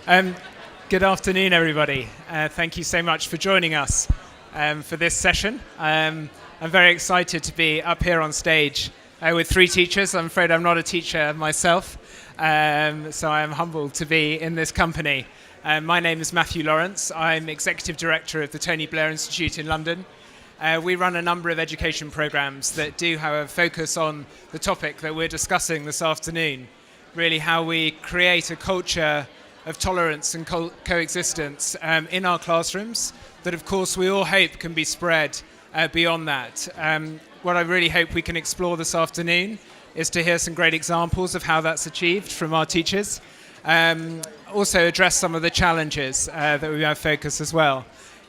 Um, Good afternoon, everybody. Thank you so much for joining us for this session. I'm very excited to be up here on stage with three teachers. I'm afraid I'm not a teacher myself, so I'm humbled to be in this company. My name is Matthew Lawrence. I'm Executive Director of the Tony Blair Institute in London. We run a number of education programs that do have a focus on the topic that we're discussing this afternoon, really how we create a culture of tolerance and coexistence in our classrooms that, of course, we all hope can be spread beyond that. What I really hope we can explore this afternoon is to hear some great examples of how that's achieved from our teachers. Also address some of the challenges that we have focus as well.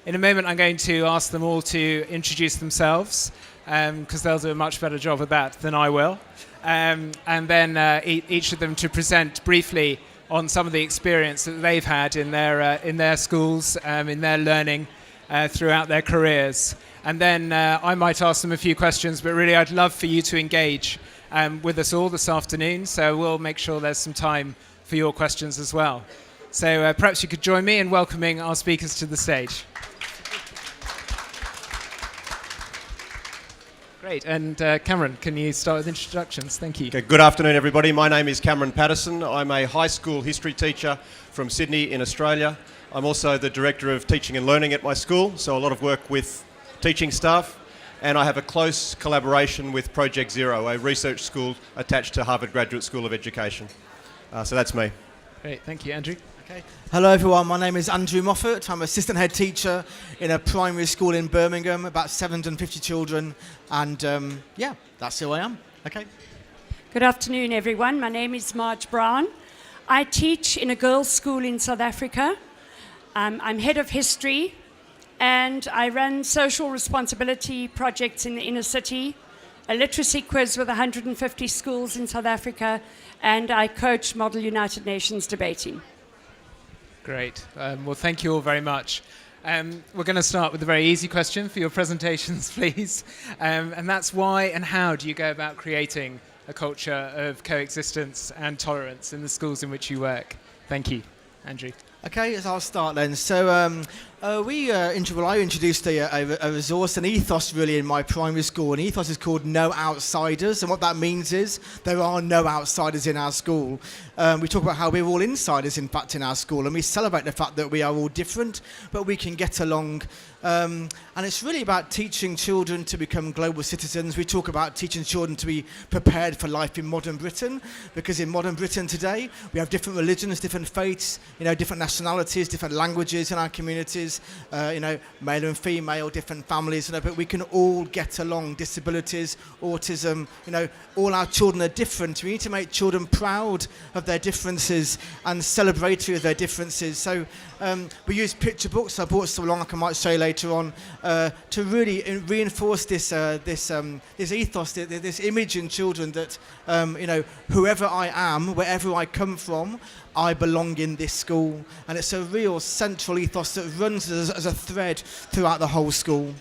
In a moment, I'm going to ask them all to introduce themselves because they'll do a much better job of that than I will. And then each of them to present briefly on some of the experience that they've had in their schools, in their learning throughout their careers. And then I might ask them a few questions, but really I'd love for you to engage with us all this afternoon, so we'll make sure there's some time for your questions as well. So perhaps you could join me in welcoming our speakers to the stage. Great, and Cameron, can you start with introductions? Thank you. Okay, good afternoon, everybody. My name is Cameron Patterson. I'm a high school history teacher from Sydney in Australia. I'm also the Director of Teaching and Learning at my school, so a lot of work with teaching staff. And I have a close collaboration with Project Zero, a research school attached to Harvard Graduate School of Education. So that's me. Great, thank you, Andrew. Okay. Hello everyone, my name is Andrew Moffat. I'm assistant head teacher in a primary school in Birmingham, about 750 children, and yeah, that's who I am. Okay. Good afternoon everyone, my name is Marge Brown. I teach in a girls' school in South Africa. I'm head of history and I run social responsibility projects in the inner city, a literacy quiz with 150 schools in South Africa, and I coach Model United Nations debating. Great. Well, thank you all very much. We're going to start with a very easy question for your presentations, please. And that's why and how do you go about creating a culture of coexistence and tolerance in the schools in which you work? Thank you. Andrew. Okay, so I'll start then. So I introduced a resource, an ethos really in my primary school. An ethos is called No Outsiders, and what that means is there are no outsiders in our school. We talk about how we're all insiders, in fact, in our school, and we celebrate the fact that we are all different, but we can get along. And it's really about teaching children to become global citizens. We talk about teaching children to be prepared for life in modern Britain, because in modern Britain today, we have different religions, different faiths, different nationalities, different languages in our communities, male and female, different families, but we can all get along. Disabilities, autism, all our children are different. We need to make children proud of their differences and celebratory of their differences. So we use picture books. I brought some along, I might show you later on, to really reinforce this ethos, this image in children that, whoever I am, wherever I come from, I belong in this school. And it's a real central ethos that runs as a thread throughout the whole school.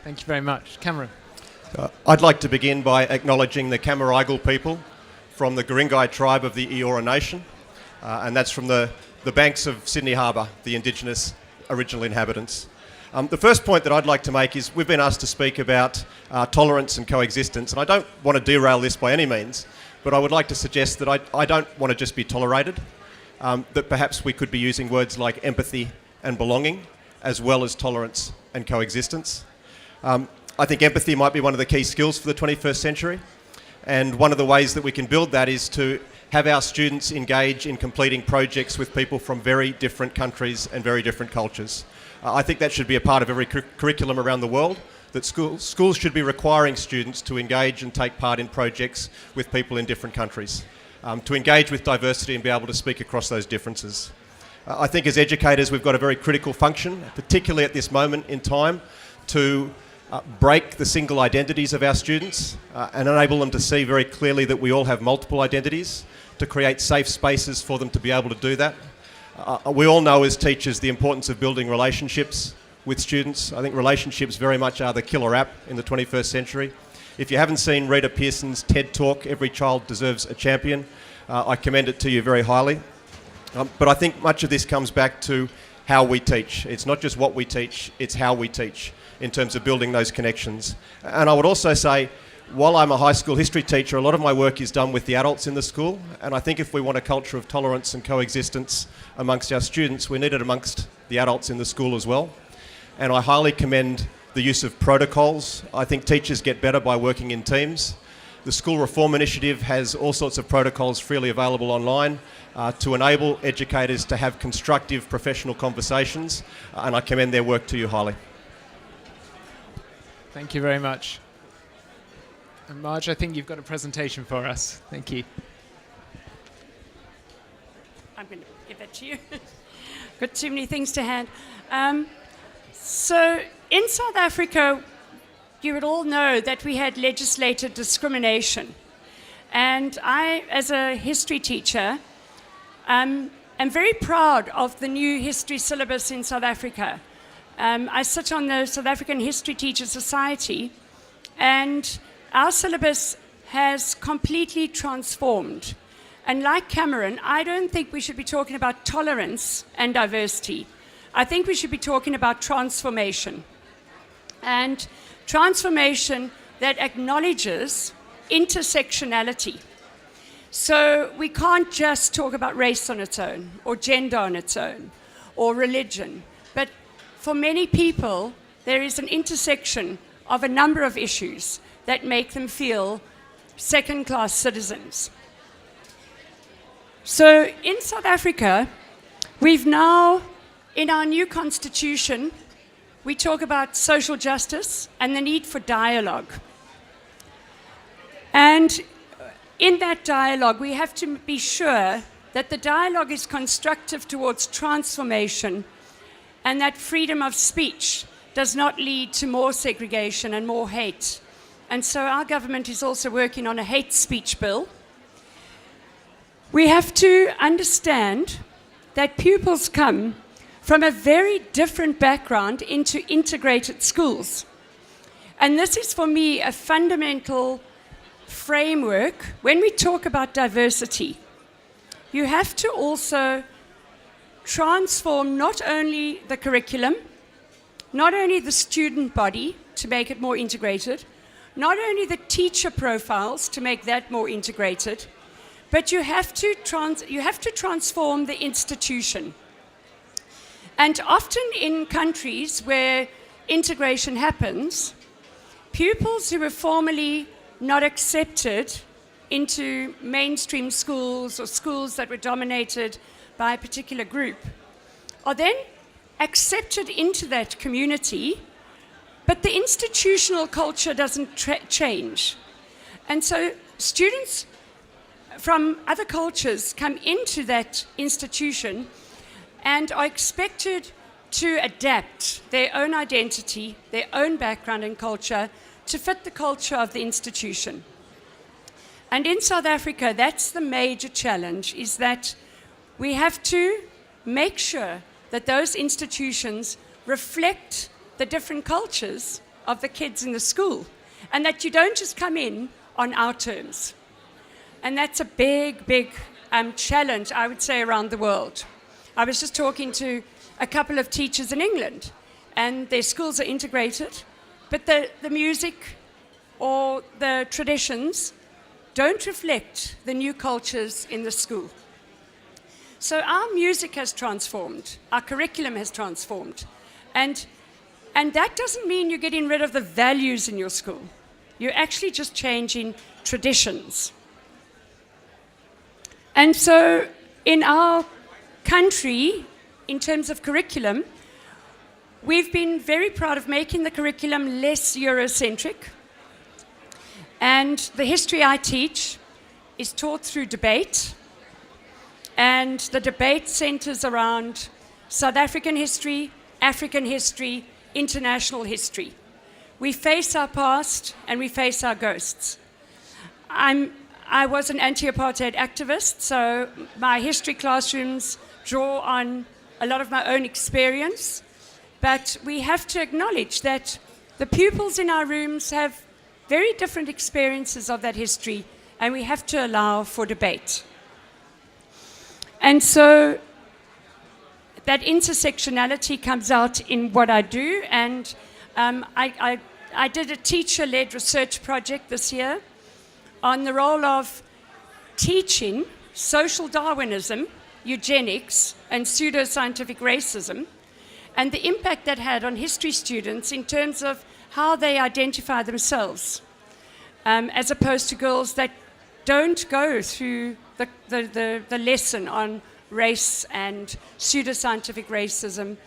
Thank you very much. Cameron. I'd like to begin by acknowledging the Cammeraygal people from the Guringai tribe of the Eora Nation, and that's from the banks of Sydney Harbour, the Indigenous original inhabitants. The first point that I'd like to make is we've been asked to speak about tolerance and coexistence, and I don't want to derail this by any means, but I would like to suggest that I don't want to just be tolerated, that perhaps we could be using words like empathy and belonging, as well as tolerance and coexistence. I think empathy might be one of the key skills for the 21st century, and one of the ways that we can build that is to have our students engage in completing projects with people from very different countries and very different cultures. I think that should be a part of every curriculum around the world, that schools should be requiring students to engage and take part in projects with people in different countries, to engage with diversity and be able to speak across those differences. I think as educators we've got a very critical function, particularly at this moment in time, to break the single identities of our students and enable them to see very clearly that we all have multiple identities, to create safe spaces for them to be able to do that. We all know as teachers the importance of building relationships with students. I think relationships very much are the killer app in the 21st century. If you haven't seen Rita Pearson's TED Talk, Every Child Deserves a Champion, I commend it to you very highly. But I think much of this comes back to how we teach. It's not just what we teach, it's how we teach in terms of building those connections. And I would also say, while I'm a high school history teacher, a lot of my work is done with the adults in the school, and I think if we want a culture of tolerance and coexistence amongst our students, we need it amongst the adults in the school as well. And I highly commend the use of protocols. I think teachers get better by working in teams. The School Reform Initiative has all sorts of protocols freely available online to enable educators to have constructive professional conversations, and I commend their work to you highly. Thank you very much. And Marge, I think you've got a presentation for us. Thank you. I'm going to give that to you. Got too many things to hand. So in South Africa, you would all know that we had legislated discrimination. And I, as a history teacher, am very proud of the new history syllabus in South Africa. I sit on the South African History Teacher Society, and our syllabus has completely transformed. And like Cameron, I don't think we should be talking about tolerance and diversity. I think we should be talking about transformation. And transformation that acknowledges intersectionality. So we can't just talk about race on its own, or gender on its own, or religion. But for many people, there is an intersection of a number of issues that make them feel second-class citizens. So in South Africa, we've now, in our new constitution, we talk about social justice and the need for dialogue. And in that dialogue, we have to be sure that the dialogue is constructive towards transformation and that freedom of speech does not lead to more segregation and more hate. And so our government is also working on a hate speech bill. We have to understand that pupils come from a very different background into integrated schools. And this is, for me, a fundamental framework. When we talk about diversity, you have to also transform not only the curriculum, not only the student body to make it more integrated, not only the teacher profiles to make that more integrated, but you have to transform the institution. And often in countries where integration happens, pupils who were formerly not accepted into mainstream schools or schools that were dominated by a particular group are then accepted into that community, but the institutional culture doesn't change. And so students from other cultures come into that institution and are expected to adapt their own identity, their own background and culture to fit the culture of the institution. And in South Africa, that's the major challenge, is that we have to make sure that those institutions reflect the different cultures of the kids in the school, and that you don't just come in on our terms. And that's a big, big challenge, I would say, around the world. I was just talking to a couple of teachers in England, and their schools are integrated, but the music or the traditions don't reflect the new cultures in the school. So our music has transformed, our curriculum has transformed, and that doesn't mean you're getting rid of the values in your school. You're actually just changing traditions. And so in our country, in terms of curriculum, we've been very proud of making the curriculum less Eurocentric. And the history I teach is taught through debate. And the debate centers around South African history, African history, international history. We face our past and we face our ghosts. I was an anti-apartheid activist, so my history classrooms draw on a lot of my own experience. But we have to acknowledge that the pupils in our rooms have very different experiences of that history, and we have to allow for debate. And so that intersectionality comes out in what I do, and I did a teacher-led research project this year on the role of teaching social Darwinism, eugenics, and pseudoscientific racism, and the impact that had on history students in terms of how they identify themselves, as opposed to girls that don't go through the lesson on race and pseudoscientific racism.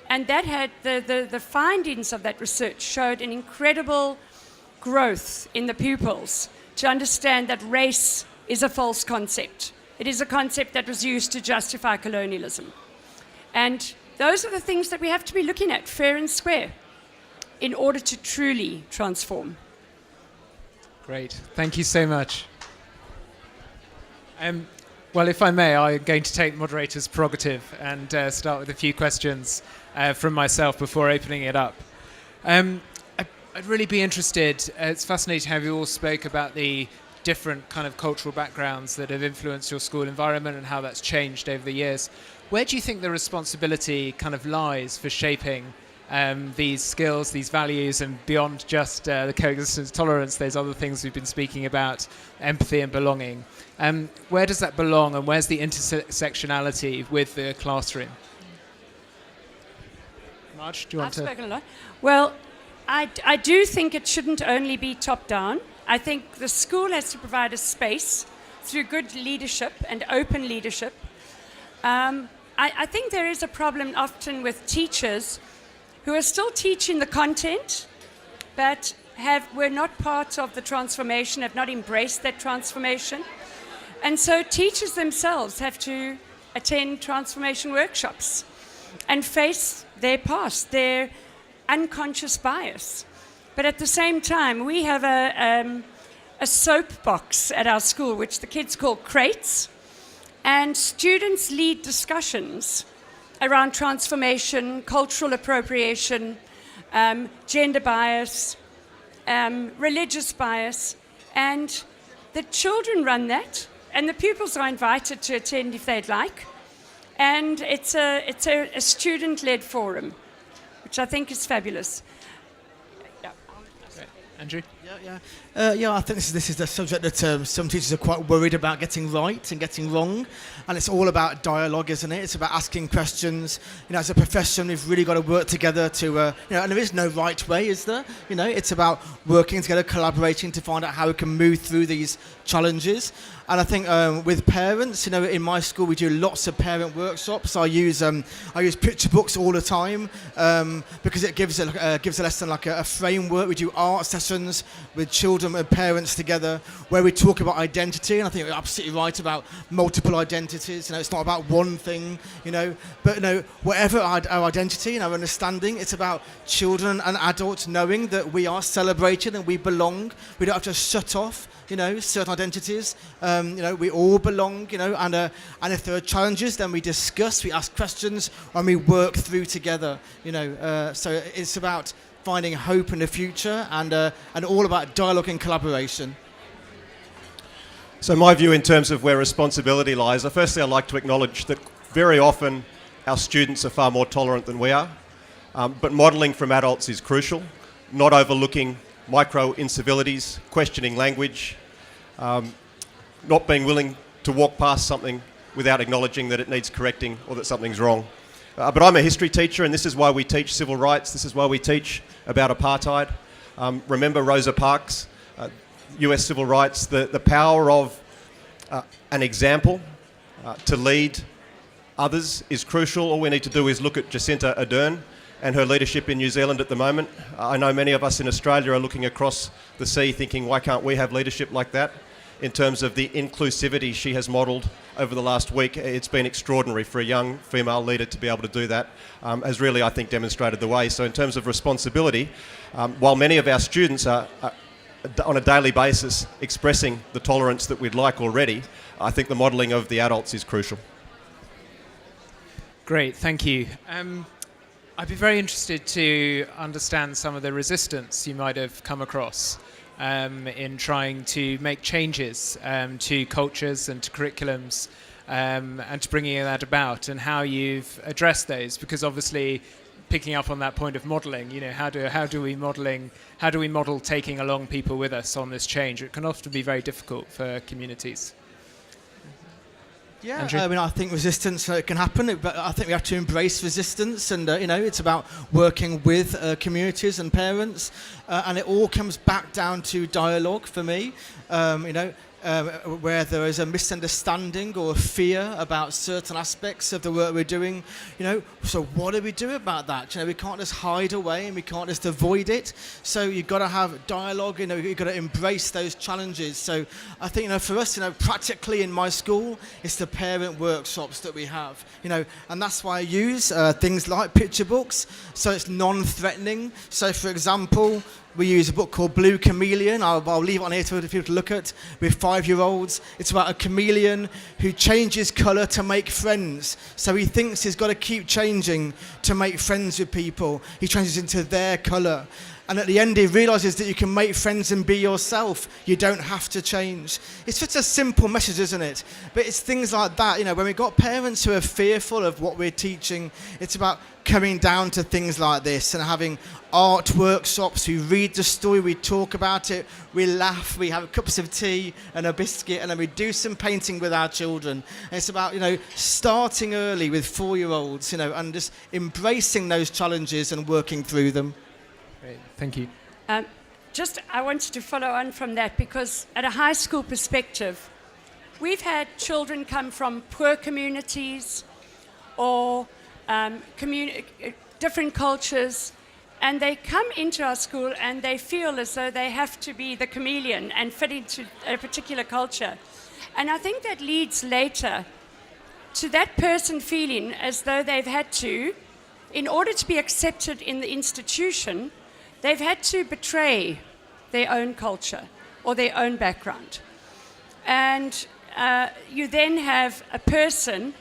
And that had the findings of that research showed an incredible growth in the pupils to understand that race is a false concept. It is a concept that was used to justify colonialism. And those are the things that we have to be looking at fair and square in order to truly transform. Great. Thank you so much. Well, if I may, I'm going to take moderator's prerogative and start with a few questions from myself before opening it up. I'd really be interested, it's fascinating how you all spoke about the different kind of cultural backgrounds that have influenced your school environment and how that's changed over the years. Where do you think the responsibility kind of lies for shaping these skills, these values, and beyond just the coexistence, tolerance, there's other things we've been speaking about, empathy and belonging. Where does that belong, and where's the intersectionality with the classroom? Marge, do you want to? I've spoken a lot. Well, I do think it shouldn't only be top-down. I think the school has to provide a space through good leadership and open leadership. I think there is a problem often with teachers who are still teaching the content, but were not part of the transformation, have not embraced that transformation. And so teachers themselves have to attend transformation workshops and face their past, their unconscious bias. But at the same time, we have a soapbox at our school, which the kids call crates, and students lead discussions around transformation, cultural appropriation, gender bias, religious bias, and the children run that, and the pupils are invited to attend if they'd like, and it's a student-led forum, which I think is fabulous. Andrew? I think this is the subject that some teachers are quite worried about getting right and getting wrong, and it's all about dialogue, isn't it? It's about asking questions. As a profession, we've really got to work together to, and there is no right way, is there? It's about working together, collaborating to find out how we can move through these challenges. And I think with parents, in my school we do lots of parent workshops. I use picture books all the time because it gives a lesson like a framework. We do art sessions with children and parents together where we talk about identity, and I think you're absolutely right about multiple identities. It's not about one thing, but whatever our identity and our understanding, it's about children and adults knowing that we are celebrated and we belong. We don't have to shut off certain identities. We all belong, and if there are challenges, then we discuss, we ask questions, and we work through together, so it's about finding hope in the future and all about dialogue and collaboration. So my view in terms of where responsibility lies, firstly I'd like to acknowledge that very often our students are far more tolerant than we are, but modelling from adults is crucial, not overlooking micro incivilities, questioning language, not being willing to walk past something without acknowledging that it needs correcting or that something's wrong. But I'm a history teacher, and this is why we teach civil rights. This is why we teach about apartheid. Remember Rosa Parks, US civil rights, the power of an example to lead others is crucial. All we need to do is look at Jacinta Ardern and her leadership in New Zealand at the moment. I know many of us in Australia are looking across the sea thinking, why can't we have leadership like that? In terms of the inclusivity she has modelled over the last week, it's been extraordinary for a young female leader to be able to do that, has really, I think, demonstrated the way. So in terms of responsibility, while many of our students are on a daily basis expressing the tolerance that we'd like already, I think the modelling of the adults is crucial. Great, thank you. I'd be very interested to understand some of the resistance you might have come across in trying to make changes to cultures and to curriculums and to bringing that about, and how you've addressed those. Because obviously, picking up on that point of modelling, how do we model taking along people with us on this change? It can often be very difficult for communities. Yeah, Andrew? I mean, I think resistance can happen, but I think we have to embrace resistance, and it's about working with communities and parents, and it all comes back down to dialogue for me. Where there is a misunderstanding or a fear about certain aspects of the work we're doing, so what do we do about that? We can't just hide away and we can't just avoid it. So you've got to have dialogue, you've got to embrace those challenges. So I think, for us, practically in my school, it's the parent workshops that we have, and that's why I use things like picture books, so it's non-threatening. So for example, we use a book called Blue Chameleon. I'll leave it on here for people to look at with 5-year-olds. It's about a chameleon who changes colour to make friends. So he thinks he's got to keep changing to make friends with people. He changes into their colour. And at the end, he realises that you can make friends and be yourself. You don't have to change. It's such a simple message, isn't it? But it's things like that. When we've got parents who are fearful of what we're teaching, it's about coming down to things like this and having art workshops. We read the story, we talk about it, we laugh, we have cups of tea and a biscuit, and then we do some painting with our children. And it's about, starting early with 4-year-olds, and just embracing those challenges and working through them. Great, thank you. I wanted to follow on from that, because at a high school perspective, we've had children come from poor communities or different cultures, and they come into our school and they feel as though they have to be the chameleon and fit into a particular culture. And I think that leads later to that person feeling as though they've had to, in order to be accepted in the institution, they've had to betray their own culture or their own background. And you then have a person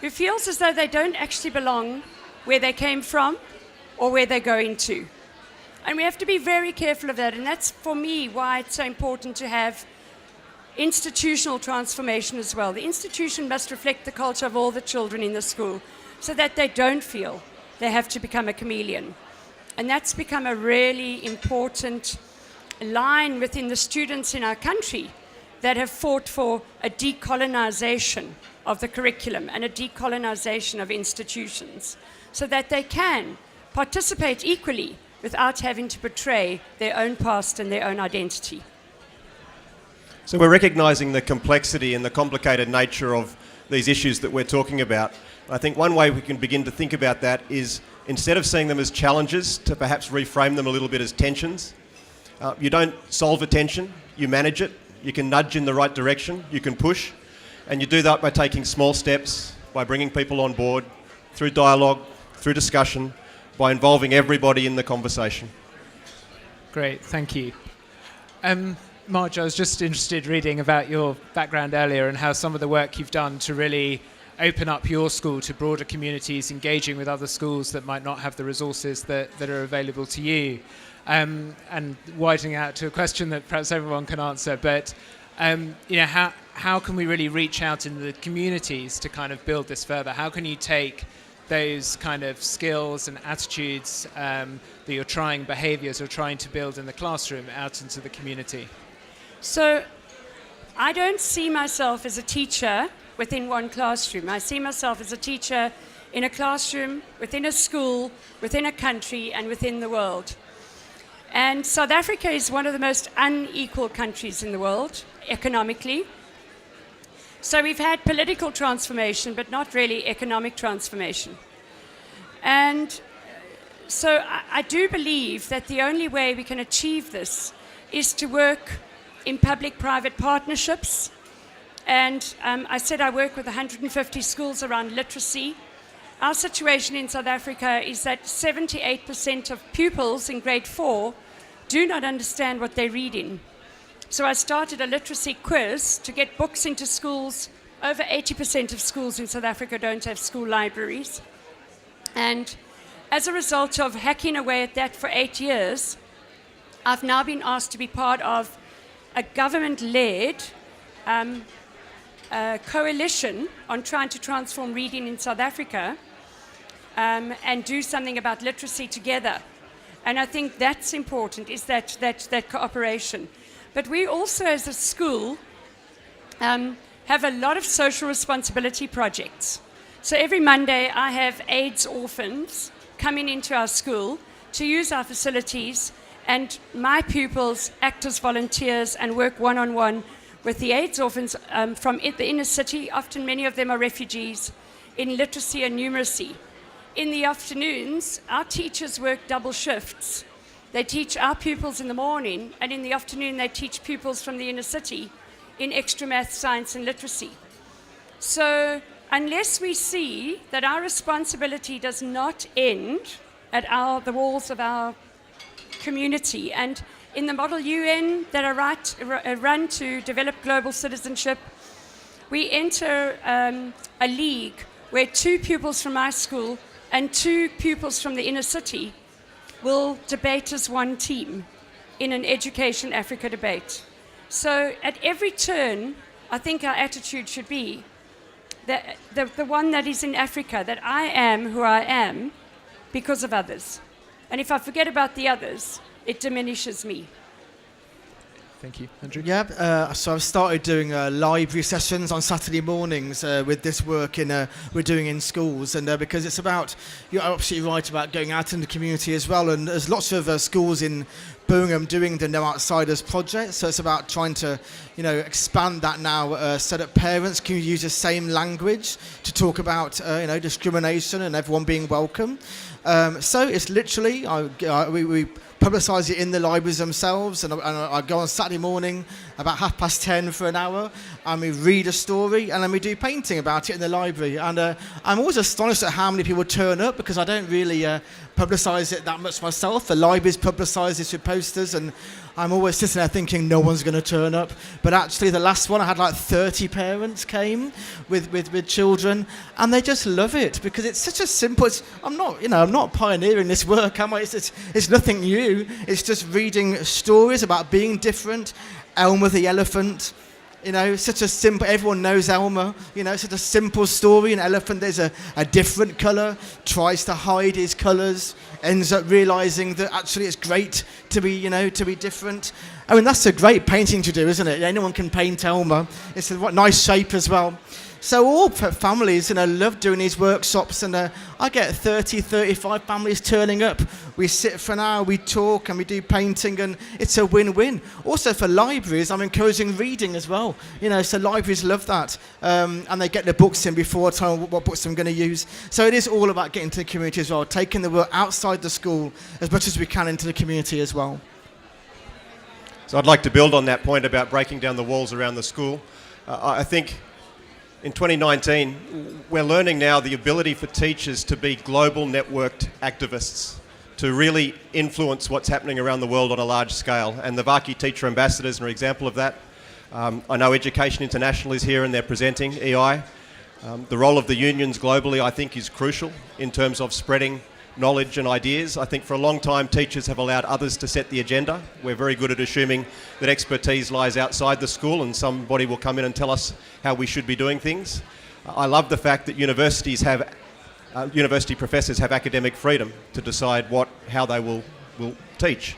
who feels as though they don't actually belong where they came from or where they're going to. And we have to be very careful of that. And that's, for me, why it's so important to have institutional transformation as well. The institution must reflect the culture of all the children in the school so that they don't feel they have to become a chameleon. And that's become a really important line within the students in our country that have fought for a decolonization of the curriculum and a decolonization of institutions so that they can participate equally without having to betray their own past and their own identity. So we're recognising the complexity and the complicated nature of these issues that we're talking about. I think one way we can begin to think about that is, instead of seeing them as challenges, to perhaps reframe them a little bit as tensions. You don't solve a tension, you manage it. You can nudge in the right direction, you can push, and you do that by taking small steps, by bringing people on board, through dialogue, through discussion, by involving everybody in the conversation. Great, thank you. Marge, I was just interested reading about your background earlier and how some of the work you've done to really open up your school to broader communities, engaging with other schools that might not have the resources that are available to you, and widening out to a question that perhaps everyone can answer. But how can we really reach out in the communities to kind of build this further? How can you take those kind of skills and attitudes that you're trying, behaviours you're trying to build in the classroom out into the community? So I don't see myself as a teacher within one classroom. I see myself as a teacher in a classroom, within a school, within a country, and within the world. And South Africa is one of the most unequal countries in the world, economically. So we've had political transformation, but not really economic transformation. And so I do believe that the only way we can achieve this is to work in public-private partnerships. And I said I work with 150 schools around literacy. Our situation in South Africa is that 78% of pupils in grade 4 do not understand what they're reading. So I started a literacy quiz to get books into schools. Over 80% of schools in South Africa don't have school libraries. And as a result of hacking away at that for 8 years, I've now been asked to be part of a government-led a coalition on trying to transform reading in South Africa and do something about literacy together. And I think that's important, is that cooperation. But we also, as a school, have a lot of social responsibility projects. So every Monday I have AIDS orphans coming into our school to use our facilities, and my pupils act as volunteers and work one-on-one with the AIDS orphans from the inner city. Often many of them are refugees, in literacy and numeracy. In the afternoons, our teachers work double shifts. They teach our pupils in the morning, and in the afternoon they teach pupils from the inner city in extra math, science and literacy. So unless we see that our responsibility does not end at the walls of our community, and in the Model UN that are run to develop global citizenship, we enter a league where 2 pupils from my school and 2 pupils from the inner city will debate as one team in an Education Africa debate. So at every turn, I think our attitude should be that the one that is in Africa, that I am who I am because of others. And if I forget about the others, it diminishes me. Thank you. Andrew? Yeah, so I've started doing library sessions on Saturday mornings with this work we're doing in schools, and because it's about, you're absolutely right about going out in the community as well, and there's lots of schools in Birmingham doing the No Outsiders project, so it's about trying to, expand that now, so that parents can use the same language to talk about, discrimination and everyone being welcome. So it's literally, we publicise it in the libraries themselves, and I go on Saturday morning about 10:30 for an hour, and we read a story, and then we do painting about it in the library. And I'm always astonished at how many people turn up, because I don't really publicise it that much myself. The libraries publicise this with posters, and I'm always sitting there thinking no one's going to turn up. But actually, the last one I had like 30 parents came with children, and they just love it because it's such a simple. I'm not pioneering this work, am I? It's nothing new. It's just reading stories about being different. Elmer the elephant. Such a simple, everyone knows Elmer, such a simple story. An elephant, there's a different colour, tries to hide his colours, ends up realising that actually it's great to be different. I mean, that's a great painting to do, isn't it? Anyone can paint Elmer. It's a nice shape as well. So all families, love doing these workshops, and I get 30, 35 families turning up. We sit for an hour, we talk, and we do painting, and it's a win-win. Also for libraries, I'm encouraging reading as well. So libraries love that, and they get their books in before telling what books I'm going to use. So it is all about getting to the community as well, taking the work outside the school as much as we can into the community as well. So I'd like to build on that point about breaking down the walls around the school. I think in 2019, we're learning now the ability for teachers to be global networked activists, to really influence what's happening around the world on a large scale. And the Vaki Teacher Ambassadors are an example of that. I know Education International is here and they're presenting EI. The role of the unions globally, I think, is crucial in terms of spreading knowledge and ideas. I think for a long time teachers have allowed others to set the agenda. We're very good at assuming that expertise lies outside the school and somebody will come in and tell us how we should be doing things. I love the fact that university professors have academic freedom to decide how they will teach.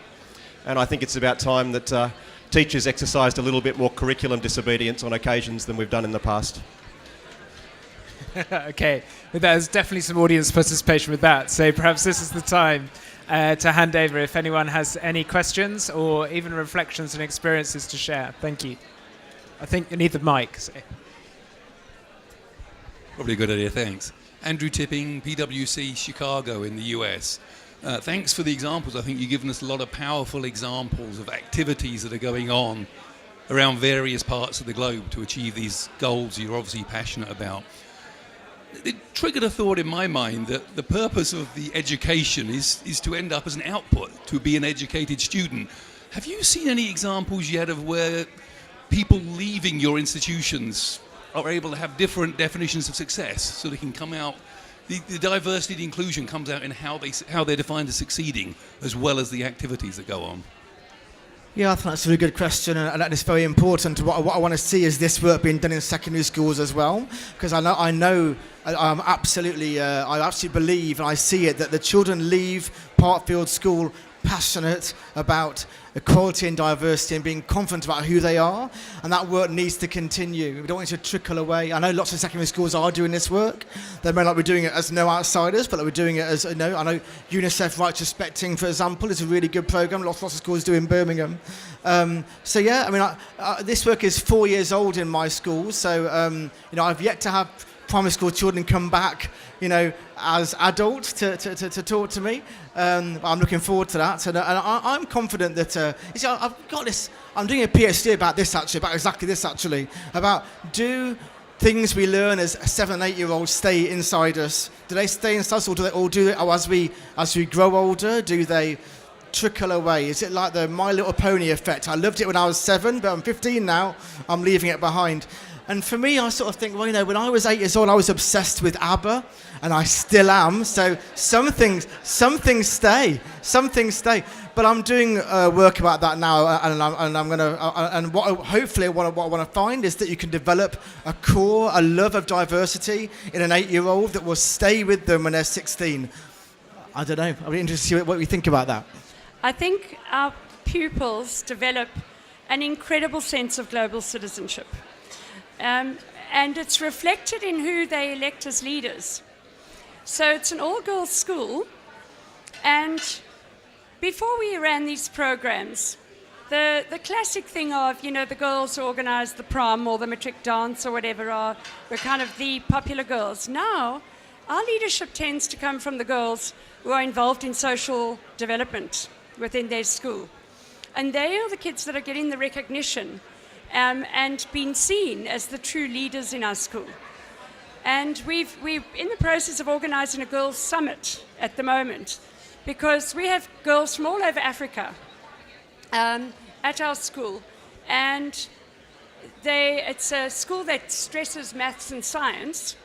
And I think it's about time that teachers exercised a little bit more curriculum disobedience on occasions than we've done in the past. Okay, but there's definitely some audience participation with that, so perhaps this is the time to hand over if anyone has any questions or even reflections and experiences to share. Thank you. I think you need the mic. So. Probably a good idea, thanks. Andrew Tipping, PwC, Chicago in the US. Thanks for the examples. I think you've given us a lot of powerful examples of activities that are going on around various parts of the globe to achieve these goals you're obviously passionate about. It triggered a thought in my mind that the purpose of the education is to end up as an output, to be an educated student. Have you seen any examples yet of where people leaving your institutions are able to have different definitions of success, so they can come out, the diversity, the inclusion comes out in how they're defined as succeeding, as well as the activities that go on? Yeah, I think that's a really good question, and that is very important. What I want to see is this work being done in secondary schools as well, because I absolutely believe, and I see it, that the children leave Parkfield School passionate about equality and diversity and being confident about who they are, and that work needs to continue. We don't want it to trickle away. I know lots of secondary schools are doing this work. They may not be doing it as no outsiders, but we're doing it as, I know UNICEF Rights Respecting, for example, is a really good program. Lots of schools do in Birmingham. So yeah, I mean, this work is 4 years old in my school, so I've yet to have primary school children come back, as adults to talk to me. I'm looking forward to that, and I'm confident that I've got this. I'm doing a PhD about this actually, about exactly this actually, about do things we learn as 7 and 8 year olds stay inside us? Do they stay inside us, or do they all do it? Or as we grow older, do they trickle away? Is it like the My Little Pony effect? I loved it when I was 7, but I'm 15 now. I'm leaving it behind. And for me, I sort of think, well, when I was 8 years old, I was obsessed with ABBA, and I still am. So some things stay. But I'm doing work about that now, and I'm going to. And what I want to find is that you can develop a love of diversity in an 8-year-old that will stay with them when they're 16. I don't know. I'd be interested to see what we think about that. I think our pupils develop an incredible sense of global citizenship. And it's reflected in who they elect as leaders. So it's an all-girls school, and before we ran these programs, the classic thing of, the girls who organize the prom or the matric dance or whatever were kind of the popular girls. Now, our leadership tends to come from the girls who are involved in social development within their school. And they are the kids that are getting the recognition and being seen as the true leaders in our school. And we're in the process of organizing a girls' summit at the moment, because we have girls from all over Africa at our school. And it's a school that stresses maths and science,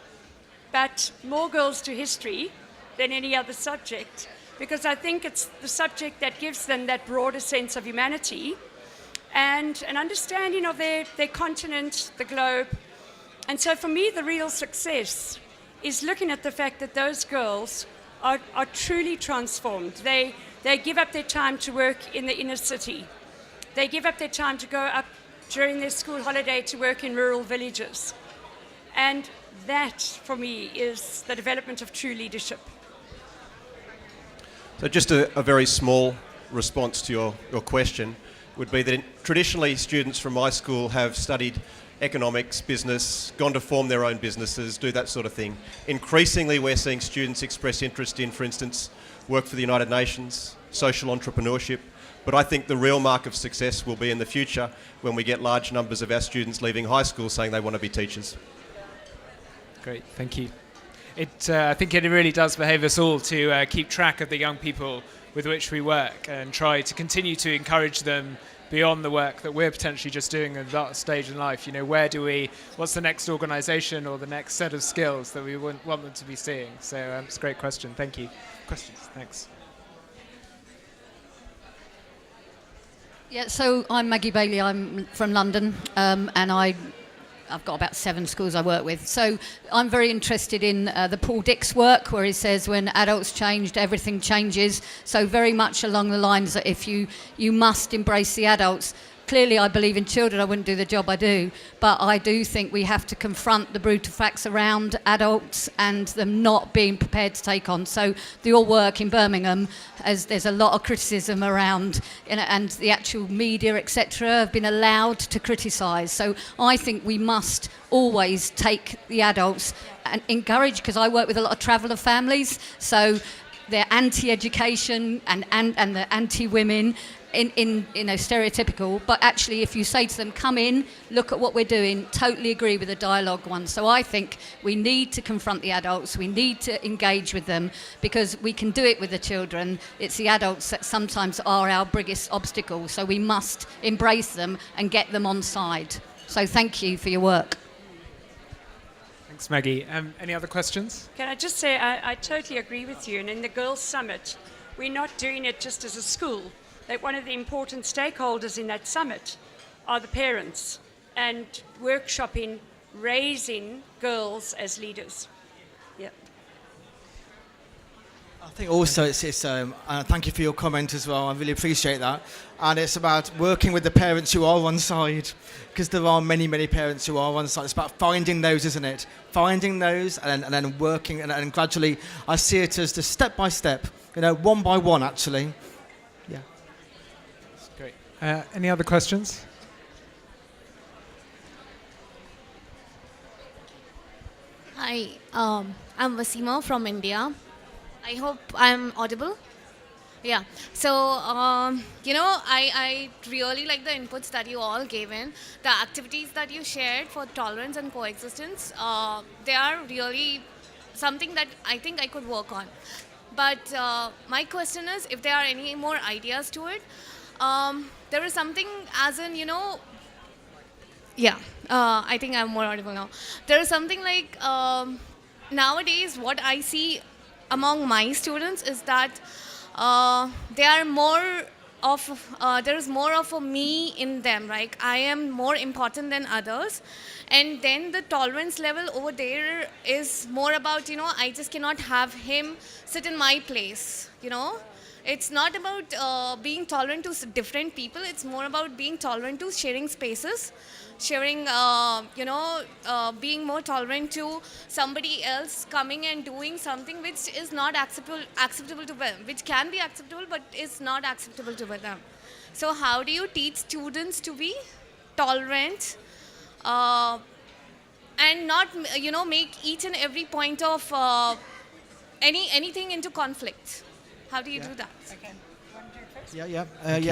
but more girls do history than any other subject, because I think it's the subject that gives them that broader sense of humanity and an understanding of their continent, the globe. And so for me, the real success is looking at the fact that those girls are truly transformed. They give up their time to work in the inner city. They give up their time to go up during their school holiday to work in rural villages. And that, for me, is the development of true leadership. So just a very small response to your question would be that traditionally students from my school have studied economics, business, gone to form their own businesses, do that sort of thing. Increasingly, we're seeing students express interest in, for instance, work for the United Nations, social entrepreneurship. But I think the real mark of success will be in the future when we get large numbers of our students leaving high school saying they want to be teachers. Great, thank you. I think it really does behave us all to keep track of the young people with which we work and try to continue to encourage them beyond the work that we're potentially just doing at that stage in life. What's the next organisation or the next set of skills that we want them to be seeing? So it's a great question. Thank you. Questions? Thanks. Yeah, so I'm Maggie Bailey. I'm from London, and I've got about 7 schools I work with. So I'm very interested in the Paul Dix work, where he says when adults changed, everything changes. So very much along the lines that if you must embrace the adults. Clearly, I believe in children. I wouldn't do the job I do. But I do think we have to confront the brutal facts around adults and them not being prepared to take on. So your work in Birmingham, as there's a lot of criticism around, and the actual media, etc., have been allowed to criticise. So I think we must always take the adults and encourage, because I work with a lot of traveller families, so they're anti-education and they're anti-women. In stereotypical, but actually if you say to them, come in, look at what we're doing, totally agree with the dialogue one. So I think we need to confront the adults, we need to engage with them, because we can do it with the children. It's the adults that sometimes are our biggest obstacle, so we must embrace them and get them on side. So thank you for your work. Thanks, Maggie. Any other questions? Can I just say, I totally agree with you. And in the Girls' Summit, we're not doing it just as a school. that one of the important stakeholders in that summit are the parents and workshopping raising girls as leaders. Yeah. I think also it's thank you for your comment as well. I really appreciate that. And it's about working with the parents who are on side, because there are many, many parents who are on side. It's about finding those, isn't it? Finding those and then working and gradually. I see it as just step by step, one by one, actually. Yeah. That's great. Any other questions? Hi, I'm Vasima from India. I hope I'm audible. Yeah. So, I really like the inputs that you all gave in. The activities that you shared for tolerance and coexistence, they are really something that I think I could work on. But my question is, if there are any more ideas to it, there is something as in, I think I'm more audible now. There is something like nowadays what I see among my students is that there is more of a me in them, right? I am more important than others. And then the tolerance level over there is more about, I just cannot have him sit in my place, It's not about being tolerant to different people. It's more about being tolerant to sharing spaces, sharing, being more tolerant to somebody else coming and doing something which is not acceptable to them, which can be acceptable but is not acceptable to them. So how do you teach students to be tolerant and not, make each and every point of anything into conflict? How do you do that? Okay.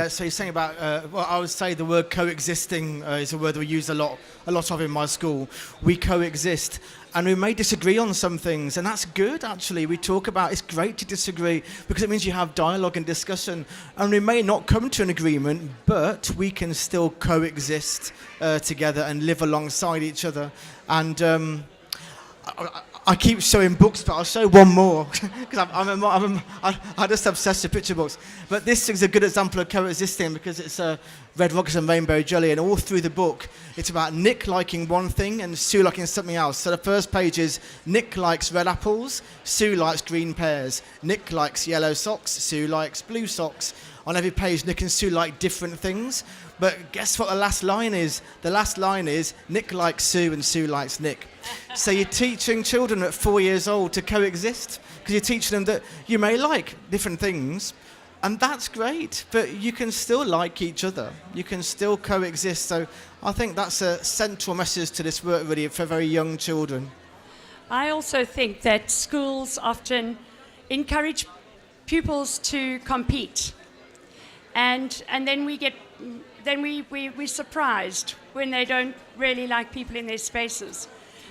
So you're saying about, I would say the word coexisting is a word we use a lot of in my school. We coexist, and we may disagree on some things, and that's good, actually. We talk about, it's great to disagree, because it means you have dialogue and discussion, and we may not come to an agreement, but we can still coexist together and live alongside each other. And I keep showing books, but I'll show one more because I just obsessed with picture books. But this is a good example of coexisting because it's Red Rockets and Rainbow Jelly, and all through the book, it's about Nick liking one thing and Sue liking something else. So the first page is Nick likes red apples, Sue likes green pears. Nick likes yellow socks, Sue likes blue socks. On every page, Nick and Sue like different things. But guess what the last line is? The last line is Nick likes Sue and Sue likes Nick. So you're teaching children at 4 years old to coexist because you're teaching them that you may like different things, and that's great, but you can still like each other. You can still coexist. So I think that's a central message to this work, really, for very young children. I also think that schools often encourage pupils to compete, and then we're surprised when they don't really like people in their spaces.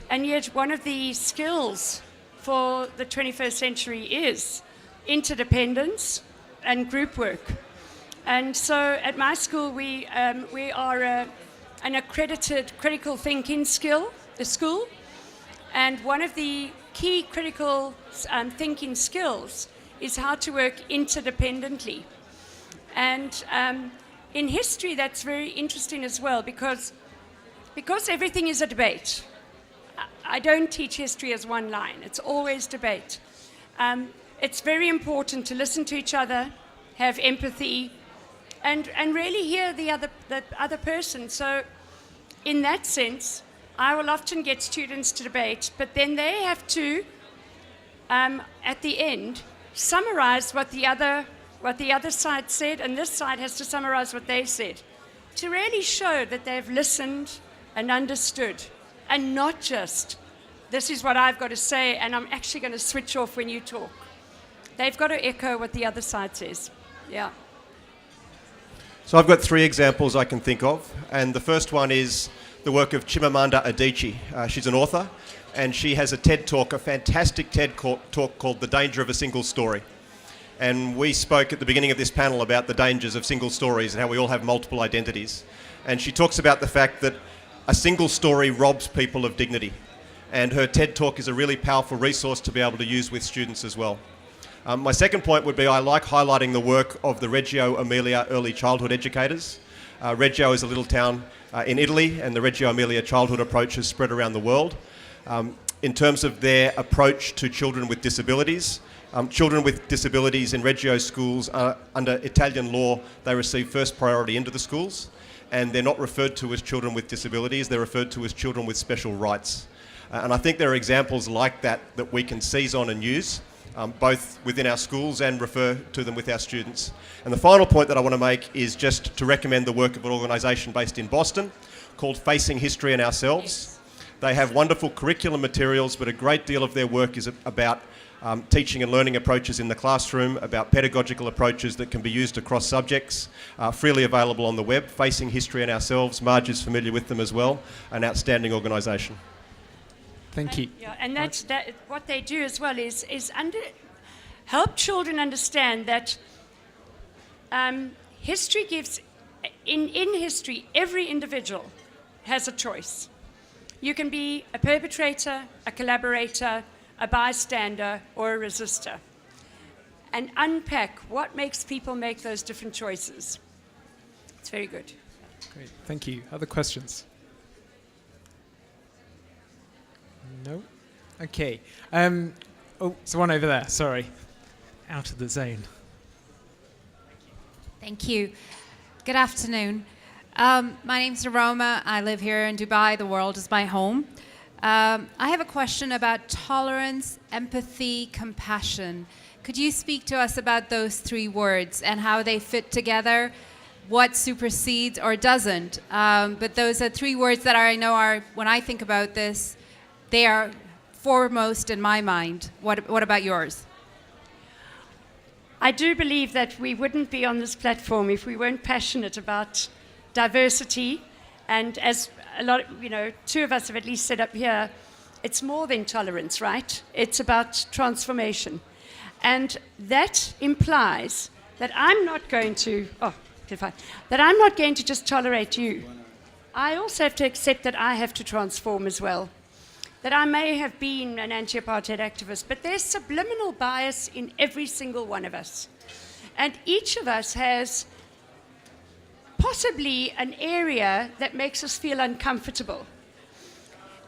And yet one of the skills for the 21st century is interdependence and group work. And so at my school, we are an accredited critical thinking school. And one of the key critical thinking skills is how to work interdependently. And in history, that's very interesting as well, because everything is a debate. I don't teach history as one line. It's always debate. It's very important to listen to each other, have empathy, and really hear the other person. So in that sense, I will often get students to debate, but then they have to, at the end, summarize what the other side said, and this side has to summarize what they said, to really show that they've listened and understood, and not just, this is what I've got to say, and I'm actually going to switch off when you talk. They've got to echo what the other side says. Yeah. So I've got 3 examples I can think of, and the first one is the work of Chimamanda Adichie. She's an author, and she has a TED Talk, a fantastic TED Talk called The Danger of a Single Story. And we spoke at the beginning of this panel about the dangers of single stories and how we all have multiple identities. And she talks about the fact that a single story robs people of dignity. And her TED Talk is a really powerful resource to be able to use with students as well. My second point would be I like highlighting the work of the Reggio Emilia early childhood educators. Reggio is a little town in Italy, and the Reggio Emilia childhood approach is spread around the world. In terms of their approach to children with disabilities, children with disabilities in Reggio schools, under Italian law, they receive first priority into the schools, and they're not referred to as children with disabilities, they're referred to as children with special rights. And I think there are examples like that that we can seize on and use, both within our schools and refer to them with our students. And the final point that I want to make is just to recommend the work of an organisation based in Boston called Facing History and Ourselves. They have wonderful curriculum materials, but a great deal of their work is about teaching and learning approaches in the classroom, about pedagogical approaches that can be used across subjects, freely available on the web. Facing History and Ourselves, Marge is familiar with them as well, an outstanding organisation. Thank you. Yeah, and that's what they do as well is help children understand that history gives, in history, every individual has a choice. You can be a perpetrator, a collaborator, a bystander, or a resistor. And unpack what makes people make those different choices. It's very good. Great, thank you. Other questions? No? Okay. Oh, so one over there, sorry. Out of the zone. Thank you. Good afternoon. My name's Aroma. I live here in Dubai. The world is my home. I have a question about tolerance, empathy, compassion. Could you speak to us about those three words and how they fit together, what supersedes or doesn't? But those are three words that I know are, when I think about this, they are foremost in my mind. What about yours? I do believe that we wouldn't be on this platform if we weren't passionate about diversity. And as a lot, two of us have at least set up here, it's more than tolerance, right? It's about transformation. And that implies that I'm not going to, that I'm not going to just tolerate you. I also have to accept that I have to transform as well. That I may have been an anti-apartheid activist, but there's subliminal bias in every single one of us. And each of us has possibly an area that makes us feel uncomfortable.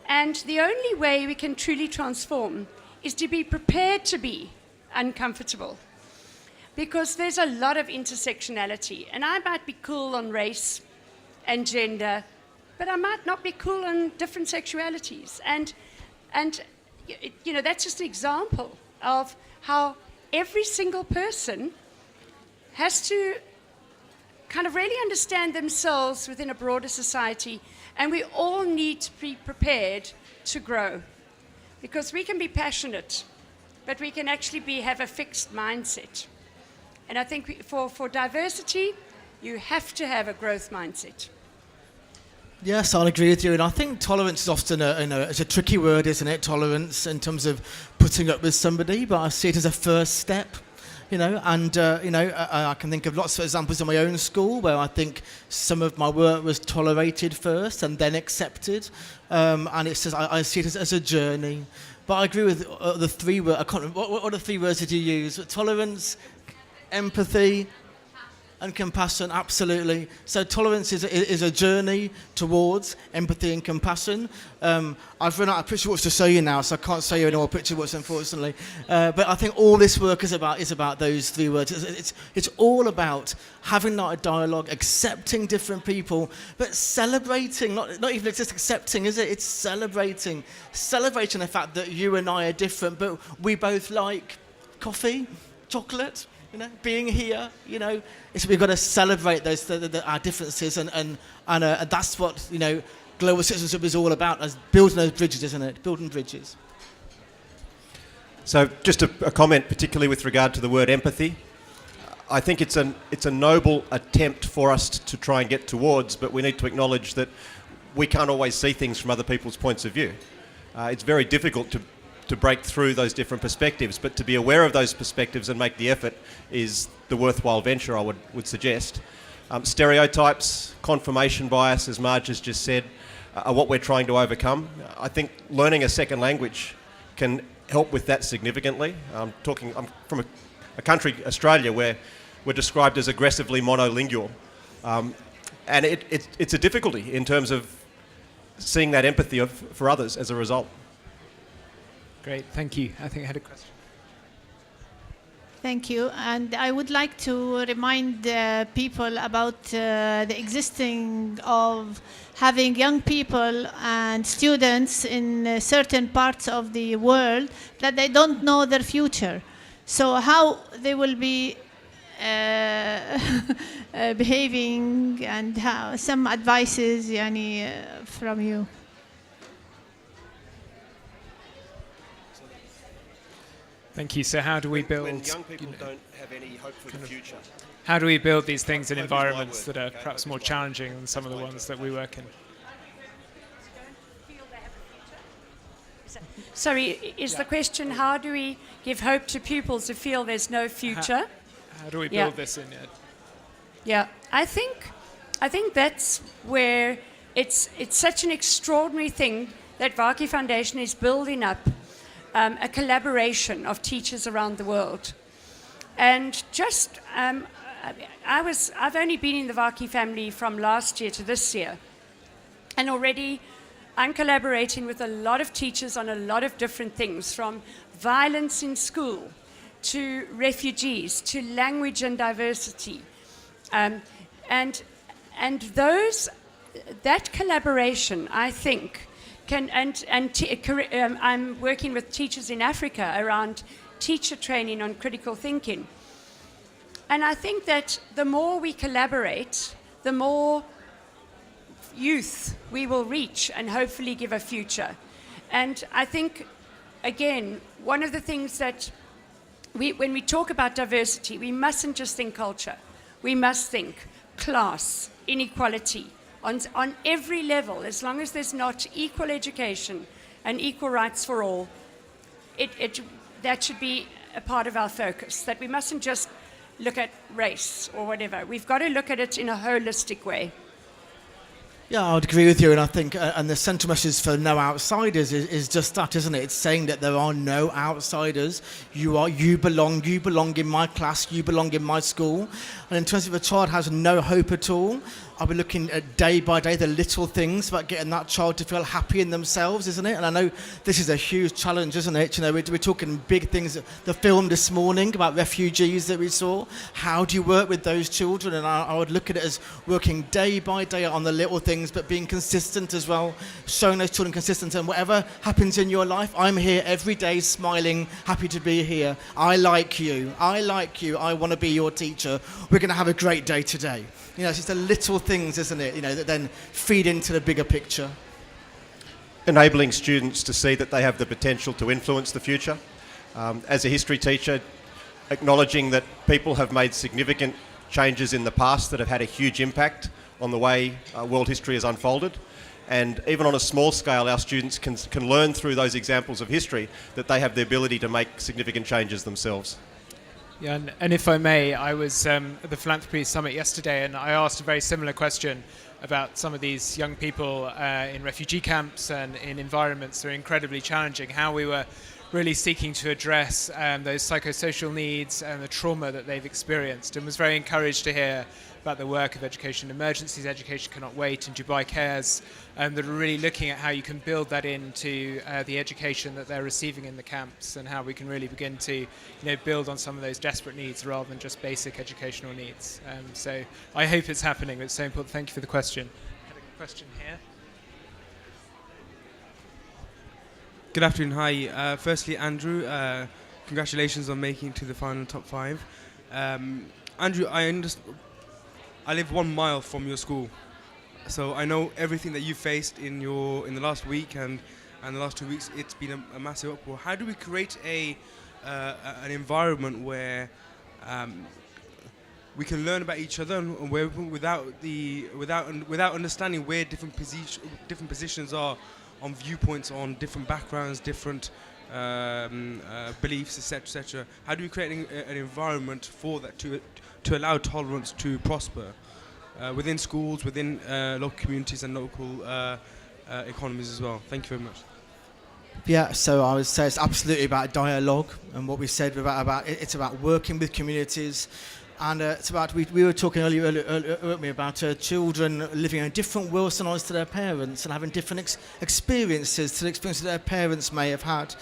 And the only way we can truly transform is to be prepared to be uncomfortable. Because there's a lot of intersectionality. And I might be cool on race and gender, but I might not be cool on different sexualities. And that's just an example of how every single person has to kind of really understand themselves within a broader society, and we all need to be prepared to grow. Because we can be passionate, but we can actually have a fixed mindset. And I think for diversity, you have to have a growth mindset. Yes, I'll agree with you. And I think tolerance is often it's a tricky word, isn't it? Tolerance in terms of putting up with somebody, but I see it as a first step. I can think of lots of examples in my own school where I think some of my work was tolerated first and then accepted. And it's just, I see it as a journey. But I agree with the three words. I can't remember, what are the three words did you use? Tolerance, empathy, and compassion, absolutely. So tolerance is a journey towards empathy and compassion. I've run out of picture books to show you now, so I can't show you any more picture books, unfortunately. But I think all this work is about those three words. It's all about having a dialogue, accepting different people, but celebrating, not even just accepting, is it? It's celebrating the fact that you and I are different, but we both like coffee, chocolate, being here, we've got to celebrate our differences, and that's what global citizenship is all about, as building those bridges, isn't it? Building bridges. So just a comment, particularly with regard to the word empathy. I think it's a noble attempt for us to try and get towards, but we need to acknowledge that we can't always see things from other people's points of view. It's very difficult to break through those different perspectives, but to be aware of those perspectives and make the effort is the worthwhile venture, I would suggest. Stereotypes, confirmation bias, as Marge has just said, are what we're trying to overcome. I think learning a second language can help with that significantly. I'm from a country, Australia, where we're described as aggressively monolingual. And it's a difficulty in terms of seeing that empathy for others as a result. Great, thank you. I think I had a question. Thank you. And I would like to remind people about the existing of having young people and students in certain parts of the world that they don't know their future. So how they will be behaving, and how some advices from you. Thank you. So how do we build... When young people don't have any hope for the future. How do we build these things in environments that are perhaps more challenging than some of the ones that we work in? Sorry, is the question, how do we give hope to pupils who feel there's no future? How do we build this in? Yeah, I think that's where it's such an extraordinary thing that Vaki Foundation is building up a collaboration of teachers around the world. And just, I've only been in the Vaki family from last year to this year. And already I'm collaborating with a lot of teachers on a lot of different things, from violence in school to refugees to language and diversity. And that collaboration, I think, I'm working with teachers in Africa around teacher training on critical thinking. And I think that the more we collaborate, the more youth we will reach and hopefully give a future. And I think, again, one of the things that when we talk about diversity, we mustn't just think culture. We must think class, inequality, on every level. As long as there's not equal education and equal rights for all, that should be a part of our focus, that we mustn't just look at race or whatever. We've got to look at it in a holistic way. Yeah, I would agree with you, and I think, and the central message for no outsiders is just that, isn't it? It's saying that there are no outsiders. You belong in my class, you belong in my school. And in terms of a child has no hope at all, I'll be looking at day by day the little things about getting that child to feel happy in themselves, isn't it? And I know this is a huge challenge, isn't it? You know, we're talking big things. The film this morning about refugees that we saw. How do you work with those children? And I would look at it as working day by day on the little things, but being consistent as well, showing those children consistency. And whatever happens in your life, I'm here every day smiling, happy to be here. I like you. I want to be your teacher. We're going to have a great day today. You know, it's just the little things, isn't it, you know, that then feed into the bigger picture. Enabling students to see that they have the potential to influence the future. As a history teacher, acknowledging that people have made significant changes in the past that have had a huge impact on the way world history has unfolded. And even on a small scale, our students can learn through those examples of history that they have the ability to make significant changes themselves. Yeah, and if I may, I was at the Philanthropy Summit yesterday, and I asked a very similar question about some of these young people in refugee camps and in environments that are incredibly challenging, how we were really seeking to address those psychosocial needs and the trauma that they've experienced, and was very encouraged to hear about the work of Education Emergencies, Education Cannot Wait, and Dubai Cares, that are really looking at how you can build that into the education that they're receiving in the camps, and how we can really begin to build on some of those desperate needs rather than just basic educational needs. So I hope it's happening. It's so important. Thank you for the question. I had a question here. Good afternoon. Hi. Firstly, Andrew, congratulations on making to the final top 5. Andrew, I live 1 mile from your school, so I know everything that you faced in the last week and the last 2 weeks. It's been a massive uproar. How do we create an environment where we can learn about each other and where without understanding where different positions are on viewpoints, on different backgrounds, different beliefs, etc., etc. How do we create an environment for that to allow tolerance to prosper within schools, within local communities and local economies as well? Thank you very much. Yeah, so I would say it's absolutely about dialogue, and what we said about it's about working with communities, and it's about we were talking earlier weren't we, about children living in different worlds than us to their parents and having different experiences to the experiences their parents may have had.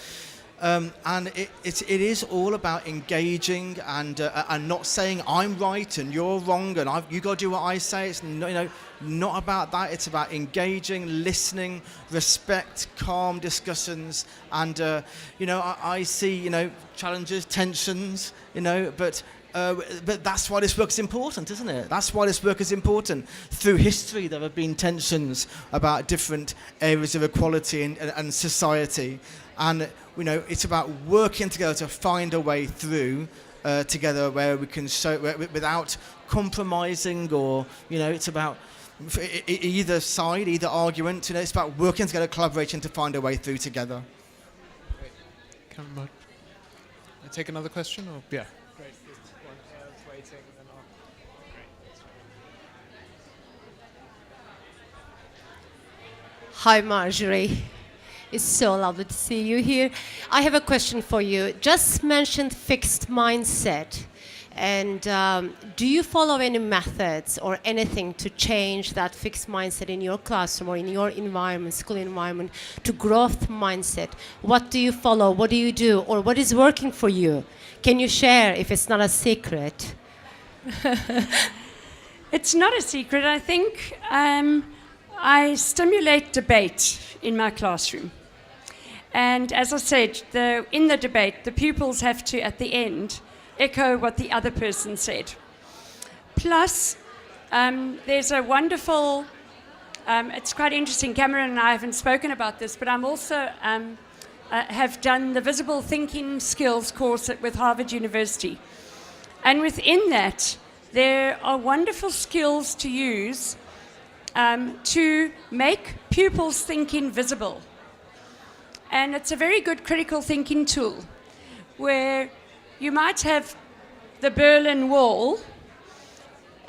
And it is all about engaging and not saying I'm right and you're wrong and you got to do what I say. It's not about that. It's about engaging, listening, respect, calm discussions, and I see challenges, tensions, but that's why this work is important, isn't it? That's why this work is important. Through history, there have been tensions about different areas of equality and society. And it's about working together to find a way through together where we can show without compromising, or it's about either side, either argument. It's about working together, collaborating to find a way through together. Great. Can I take another question? Or yeah. Great. One waiting, and then Hi, Marjorie. It's so lovely to see you here. I have a question for you. Just mentioned fixed mindset. And do you follow any methods or anything to change that fixed mindset in your classroom or in your environment, school environment, to growth mindset? What do you follow? What do you do? Or what is working for you? Can you share if it's not a secret? It's not a secret. I think I stimulate debate in my classroom. And as I said, in the debate, the pupils have to, at the end, echo what the other person said. Plus, there's a wonderful, it's quite interesting, Cameron and I haven't spoken about this, but I'm also have done the Visible Thinking Skills course with Harvard University. And within that, there are wonderful skills to use to make pupils' thinking visible. And it's a very good critical thinking tool where you might have the Berlin Wall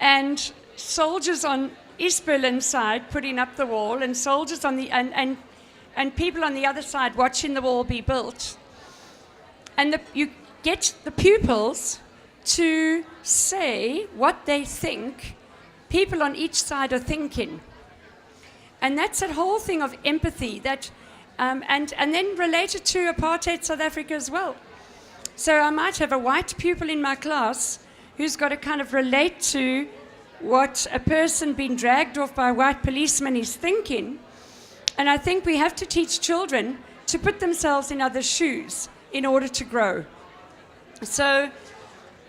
and soldiers on East Berlin side putting up the wall and soldiers on the and people on the other side watching the wall be built. And you get the pupils to say what they think people on each side are thinking. And that's that whole thing of empathy that and then related to apartheid South Africa as well. So I might have a white pupil in my class who's got to kind of relate to what a person being dragged off by a white policeman is thinking. And I think we have to teach children to put themselves in other shoes in order to grow. So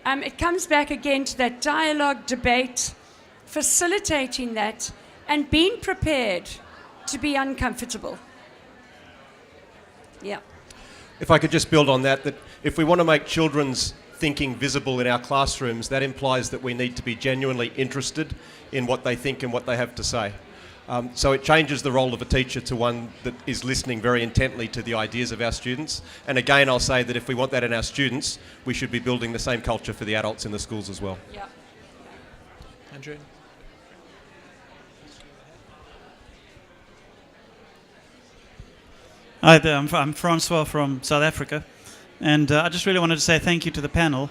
it comes back again to that dialogue, debate, facilitating that, and being prepared to be uncomfortable. Yeah. If I could just build on that if we want to make children's thinking visible in our classrooms, that implies that we need to be genuinely interested in what they think and what they have to say. So it changes the role of a teacher to one that is listening very intently to the ideas of our students. And again, I'll say that if we want that in our students, we should be building the same culture for the adults in the schools as well. Yeah. Andrew? Hi there, I'm Francois from South Africa, and I just really wanted to say thank you to the panel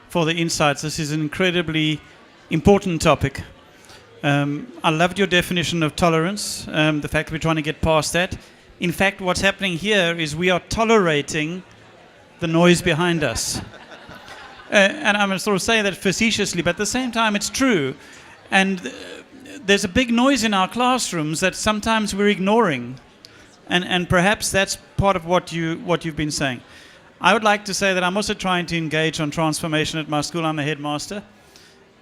for the insights. This is an incredibly important topic. I loved your definition of tolerance, the fact that we're trying to get past that. In fact, what's happening here is we are tolerating the noise behind us. And I'm sort of saying that facetiously, but at the same time it's true. And there's a big noise in our classrooms that sometimes we're ignoring. And perhaps that's part of what you've been saying. I would like to say that I'm also trying to engage on transformation at my school. I'm a headmaster,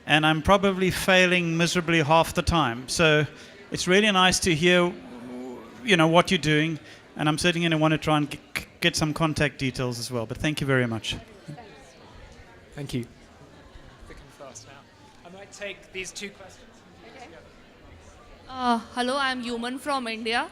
and I'm probably failing miserably half the time. So it's really nice to hear, what you're doing, and I'm certainly going to want to try and get some contact details as well. But thank you very much. Thank you. Thick and fast now. I might take these two questions. Okay. Hello, I'm Yuman from India.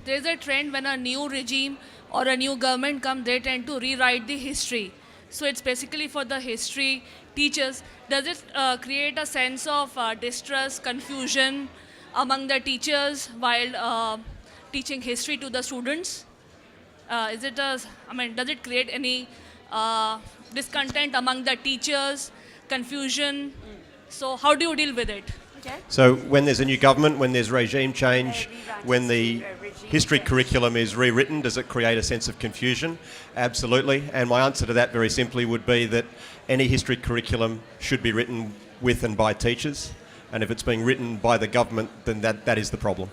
There's a trend when a new regime or a new government comes, they tend to rewrite the history. So it's basically for the history teachers. Does it create a sense of distrust, confusion among the teachers while teaching history to the students? Does it create any discontent among the teachers, confusion? So how do you deal with it? So when there's a new government, when there's regime change, when the history curriculum is rewritten, does it create a sense of confusion? Absolutely. And my answer to that very simply would be that any history curriculum should be written with and by teachers. And if it's being written by the government, then that is the problem.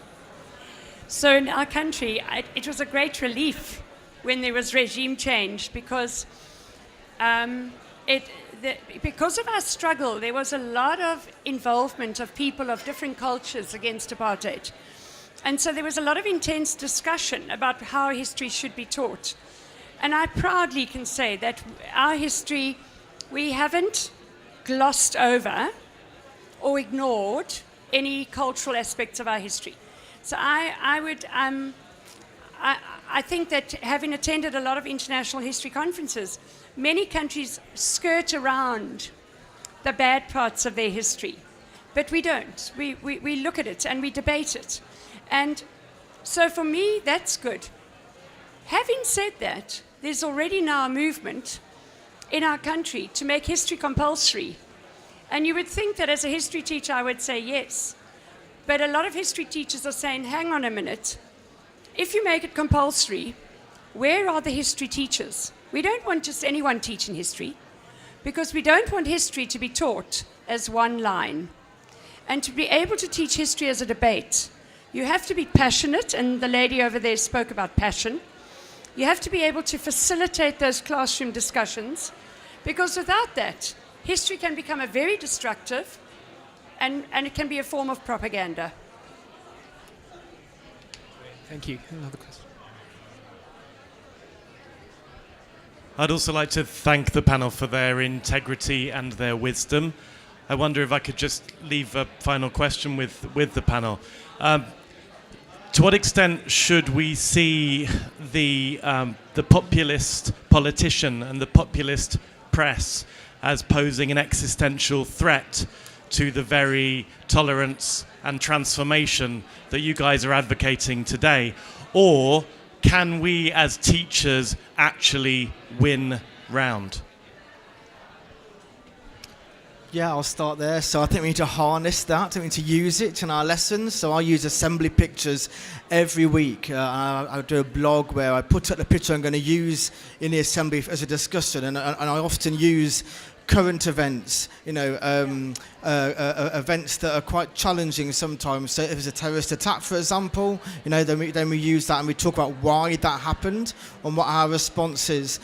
So in our country, it was a great relief when there was regime change because because of our struggle, there was a lot of involvement of people of different cultures against apartheid. And so there was a lot of intense discussion about how history should be taught. And I proudly can say that our history, we haven't glossed over or ignored any cultural aspects of our history. So I think that having attended a lot of international history conferences, many countries skirt around the bad parts of their history, but we don't. We look at it and we debate it. And so for me, that's good. Having said that, there's already now a movement in our country to make history compulsory. And you would think that as a history teacher, I would say yes. But a lot of history teachers are saying, hang on a minute. If you make it compulsory, where are the history teachers? We don't want just anyone teaching history, because we don't want history to be taught as one line. And to be able to teach history as a debate, you have to be passionate, and the lady over there spoke about passion. You have to be able to facilitate those classroom discussions, because without that, history can become a very destructive, and it can be a form of propaganda. Thank you. Another question. I'd also like to thank the panel for their integrity and their wisdom. I wonder if I could just leave a final question with the panel. To what extent should we see the populist politician and the populist press as posing an existential threat to the very tolerance and transformation that you guys are advocating today? Or can we as teachers actually win round? Yeah, I'll start there. So I think we need to harness that. I think we need to use it in our lessons. So I use assembly pictures every week. I do a blog where I put up the picture I'm going to use in the assembly as a discussion, and I often use current events, events that are quite challenging sometimes. So if there's a terrorist attack, for example, then we use that and we talk about why that happened and what our response is.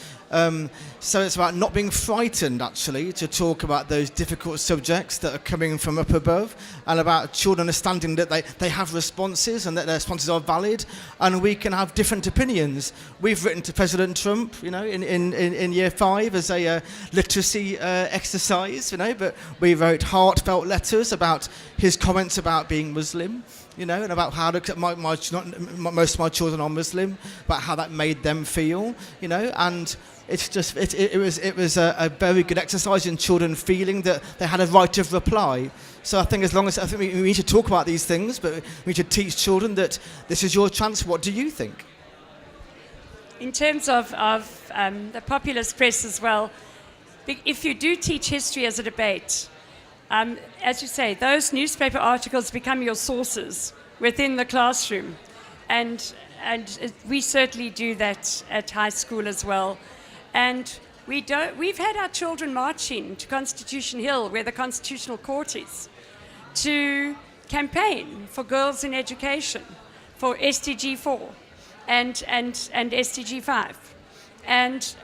So it's about not being frightened, actually, to talk about those difficult subjects that are coming from up above, and about children understanding that they have responses and that their responses are valid, and we can have different opinions. We've written to President Trump, in year 5 as a literacy exercise, but we wrote heartfelt letters about his comments about being Muslim, and about how most of my children are Muslim, about how that made them feel, and it's just it was a very good exercise in children feeling that they had a right of reply. So I think I think we need to talk about these things, but we need to teach children that this is your chance. What do you think? In terms of the populist press as well, if you do teach history as a debate, as you say, those newspaper articles become your sources within the classroom, and we certainly do that at high school as well. And we've had our children marching to Constitution Hill, where the Constitutional Court is, to campaign for girls in education, for SDG 4 and SDG 5. And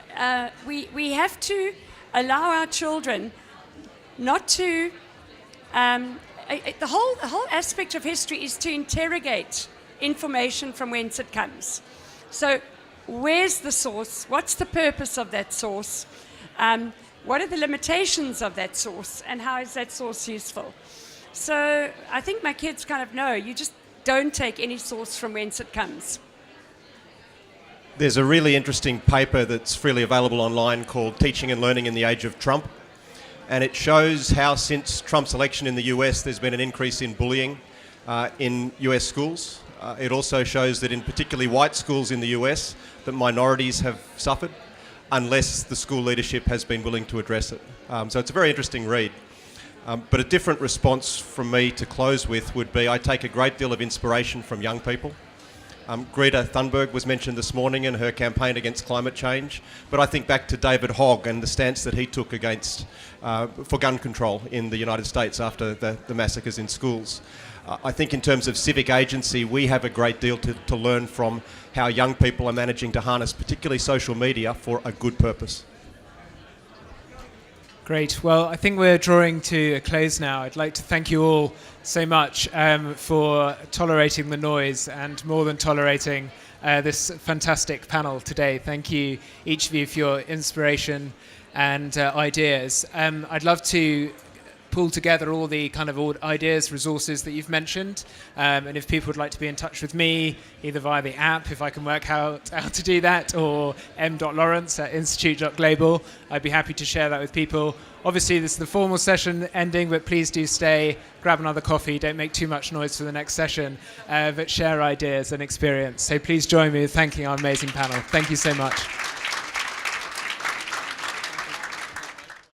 we have to allow our children not to... the whole aspect of history is to interrogate information from whence it comes. So where's the source? What's the purpose of that source? What are the limitations of that source? And how is that source useful? So I think my kids kind of know, you just don't take any source from whence it comes. There's a really interesting paper that's freely available online called Teaching and Learning in the Age of Trump. And it shows how since Trump's election in the US, there's been an increase in bullying in US schools. It also shows that in particularly white schools in the US, that minorities have suffered unless the school leadership has been willing to address it. So it's a very interesting read. But a different response from me to close with would be I take a great deal of inspiration from young people. Greta Thunberg was mentioned this morning in her campaign against climate change, but I think back to David Hogg and the stance that he took against for gun control in the United States after the massacres in schools. I think in terms of civic agency, we have a great deal to learn from how young people are managing to harness particularly social media for a good purpose. Great. Well, I think we're drawing to a close now. I'd like to thank you all so much for tolerating the noise and more than tolerating this fantastic panel today. Thank you, each of you, for your inspiration and ideas. I'd love to pull together all the kind of ideas, resources that you've mentioned. And if people would like to be in touch with me, either via the app, if I can work out how to do that, or m.lawrence@institute.global, I'd be happy to share that with people. Obviously, this is the formal session ending, but please do stay, grab another coffee, don't make too much noise for the next session, but share ideas and experience. So please join me in thanking our amazing panel. Thank you so much.